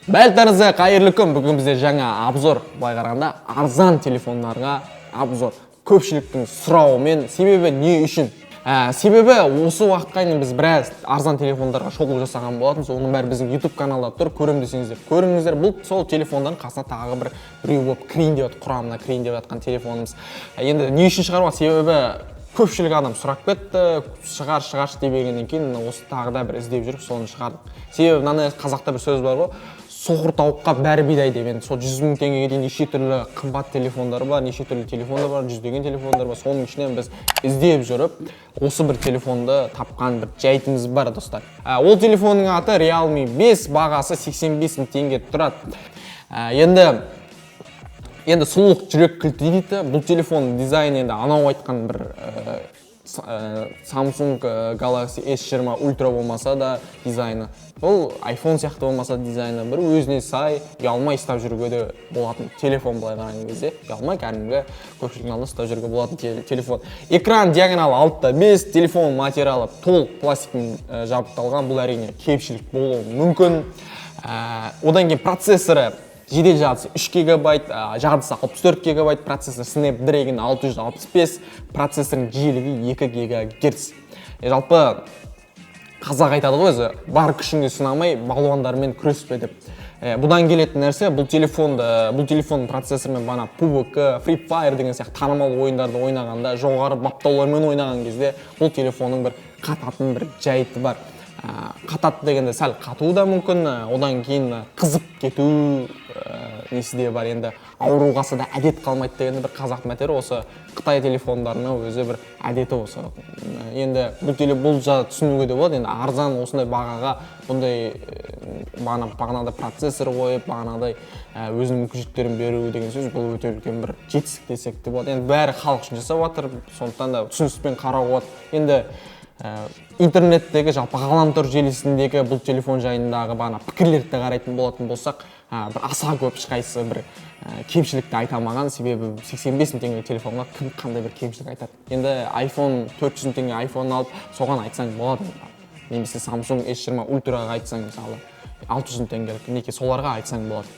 Бәріңізге қайырлы күн. Бүгін бізде жаңа обзор, былай қарағанда арзан телефондарға обзор. Көпшіліктің сұрауымен, себебі не үшін? Себебі осы уақытқа дейін біз біраз арзан телефондарға шолу жасаған болатынбыз. Оның бәрі біздің YouTube каналда тұр. Көрем десеңіздер, көріңіздер. Бұл сол телефондардың қасына тағы біреу болып кірейін деп жатыр, құрамына кірейін деп жатқан телефонымыз. Енді не үшін шығаруға? Себебі көпшілік адам сұрап кетті, шығаршы деп бергеннен кейін осы тағы да бір іздеп жүріп соны шығардық. Себебі мынандай қазақта бір сөз бар ғой, соқыр тауыққа бәрі бидай деп. Енді сол 100 000 теңгеге дейін неше түрлі қымбат телефондар бар, неше түрлі телефондар бар, жүздеген телефондар бар. Соның ішінен біз іздеп жүріп осы бір телефонды тапқан бір жайтымыз бар, достар. Ол телефонның аты Realme 5, бағасы 85 000 теңге тұрады. Енді сұлулық жүрек кілті дейді. Бұл телефон дизайны енді анау айтқан бір Samsung Galaxy S20 Ultra болмаса да дизайны. Бұл iPhone сияқты болмаса дизайны бір өзіне сай, ұялмай ұстап жүруге де болатын телефон, былай қараған кезде. Ұялмай кәдімгі көпшіліктің алдында ұстап жүруге болатын телефон. Экран диагоналы 6:5, телефон материалы толық пластикпен жабдықталған. Бұл әрине кемшілік болуы мүмкін. Одан кейін процессоры жедел жадысы 3 ГБ, жадысы 64 ГБ, процессор Snapdragon 665, процессорының жиілігі 2 ГГц. Жалпы қазақ айтады ғой өзі, бар күшіңді сынамай балуандармен күреспе деп. Бұдан келетін нәрсе, бұл телефонның процессорымен бана PUBG, Free Fire деген сияқты танымал ойындарды ойнағанда, жоғары баптаулармен ойнаған кезде бұл телефонның бір қататын бір жайты бар. Қататы дегенде сәл қатуы да мүмкін, одан кейін қызып кету несі де бар. Енді ауруғасы да әдет қалмайды дегенде бір қазақ мәтері, осы Қытай телефондарына өзі бір әдеті осы. Енді бұл жағы түсінуге де болады. Енді арзан осындай бағаға бұндай бағанағыдай процессор қойып, бағанағыдай өзінің мүмкіншіліктерін беру деген сөз, бұл өте үлкен бір жетістік десек те болады. Енді бәрі халық үшін жасап жатыр, сондықтан да түсініспен қарауға болады. Енді интернеттегі жалпы ғаламтор желісіндегі бұл телефон жайындағы пікірлерді қарайтын болатын болсақ, бір аса көп ешқайсысы бір кемшілікті айта алмаған. Себебі 85 000 теңге телефонға кім қандай бір кемшілік айтады. Енді iPhone 400 000 теңге iPhone алып, соған айтсаң болады. Немесе Samsung S20 Ultraға айтсаң, мысалы 600 000 теңгелік, неке соларға айтсаң болады.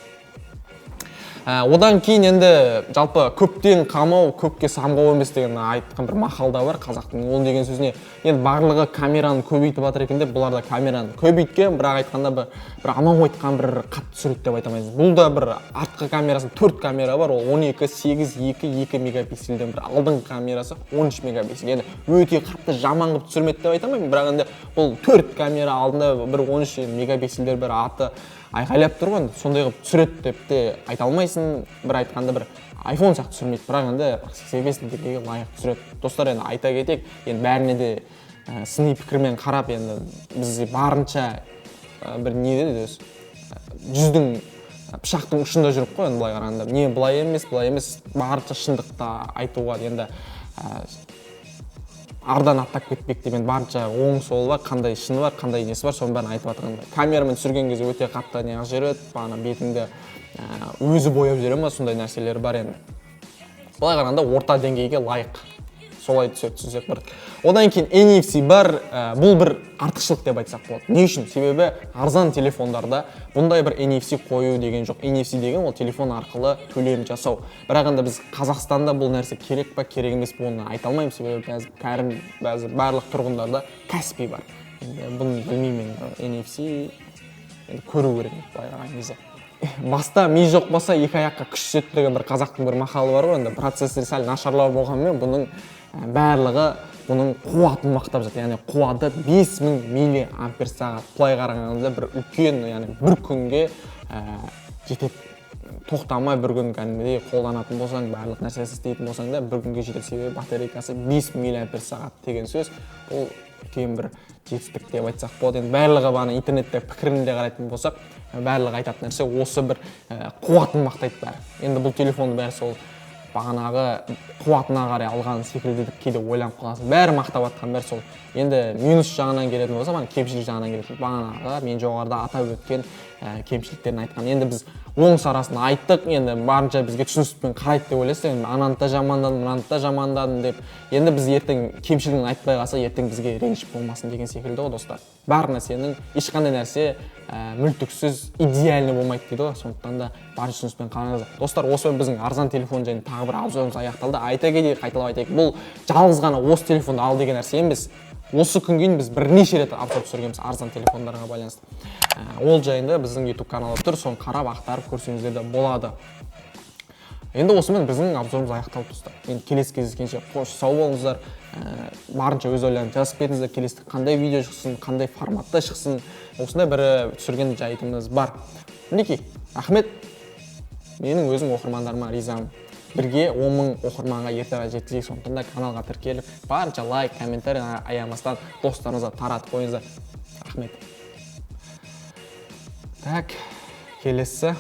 Одан кейін енді жалпы көптен қамау, көпке самғау емес деген айтқан бір мақалда бар қазақтың. Ол деген сөзіне, енді барлығы камераны көбейтіп жатыр екен деп, бұлар да камераны көбейткен, бірақ айтқанда бір анау айтқан бір қатты сурет деп айтамайыз. Бұл да бір артқы камерасы 4 камера бар, ол 12, 8, 2, 2 мегапикселден, бір алдыңғы камерасы 13 мегапиксел. Енді өте қатты жаман қылып түсірмеді деп айтамаймын, бірақ енді бұл 4 камера алдында бір 13 мегапикселдер бір аты айқайлап тұр ғой, сондай қылып түсіреді деп те айта алмайсың. Бір айтқанда бір iPhone сияқты түсірмейді, бірақ енді 85 000 теңгеге лайық түсіреді. Достар, енді айта кетейік, енді бәріне де сыни пікірмен қарап, енді біз барынша бір не деді, жүздің пышақтың ұшында жүріп қой, енді былай қарағанда. Не былай емес, барынша шындықты айтуға, енді ардан аттап кетпек деген барынша оң солы бар, қандай шыны бар, қандай несі бар, соның бәрін айтып жатқан. Камерамен түсірген кезде өте қатты неғып жүреді, бетіңді өзі бояп жүре ма, сондай нәрселер бар енді. Былай қарағанда орта деңгейге лайық. Солай түсінсек бар. Одан кейін NFC бар, бұл бір артықшылық деп айтсақ болады. Не үшін? Себебі арзан телефондарда бұндай бір NFC қою деген жоқ. NFC деген ол телефон арқылы төлем жасау. Бірақ енді біз Қазақстанда бұл нәрсе керек па, керек емес па, оны айта алмаймын. Себебі барлық тұрғындарда Каспи бар. Бұны білмеймін, NFC көру керек былай қараған кезде. Баста ми жоқ болса екі аяққа күш түседі деген бір қазақтың бір мақалы бар ғой. Енді процессор сәл нашарлау болғанмен бұның барлығы бұның қуатын мақтап жатыр. Яғни қуаты 5000 миллиампер сағат. Былай қарағанда бір үлкен, яғни бір күнге жетеді. Тоқтамай бір күн кәдімгідей қолданатын болсаң, барлық нәрсесі істейтін болсаң да бір күнге жетеді. Себебі батарейкасы 5000 миллиампер сағат деген сөз. Бұл үлкен бір жетістік деп айтсақ болады. Енді барлығы интернетте пікірінде қарайтын болсақ, барлығы айтатын нәрсе осы бір қуатын мақтайды бәрі. Енді бұл телефонды бәрі сол бағанағы қуатына қарай алған секілді деп кейде ойланып қаласың. Бәрі мақтап жатқан бәрі сол. Енді минус жағынан келетін болса, кемшілік жағынан келетін. Бағанағы мен жоғарыда атап өткен кемшіліктерін айтқан. Енді біз оң сарасын айттық, енді барынша бізге түсіністікпен қарайды деп ойлайсыз, енді ананы да жамандадым, мынаны да жамандадым деп. Енді біз ертең кемшілігін айтпай қалса, ертең бізге ренжіп болмасын деген секілді ғой, достар. Бар нәрсенің ешқандай нәрсе мүлтіксіз идеальный болмайды дейді ғой. Сондықтан да барынша түсініспен қараңыздар. Достар, осымен біздің арзан телефон және тағы бір обзорымыз аяқталды. Айта кетейік, қайталап айтайық, бұл жалғыз ғана осы телефонды ал деген нәрсе емес. Осы күнге дейін біз бірнеше рет обзор түсіргенбіз арзан телефондарға байланысты. Ол жайында біздің YouTube каналда тұр, соны қарап ақтарып көрсеңіздер де болады. Енді осымен біздің обзорымыз аяқталды, достар. Енді келесі кездескенше қош сау болыңыздар. Барынша өз ойларыңызды жазып кетіңіздер. Келесі қандай видео шықсын, қандай форматта шықсын, осындай бір түсірген жайтымыз бар. Мінекей, рахмет. Менің өзім оқырмандарыма ризамын. Бірге 10 мың оқырманға ерте арада жеткізейік. Сондықтан да каналға тіркеліп, барынша лайк, комментарий аямастан достарыңызға таратып қойыңыздар. Рахмет. Так, келесі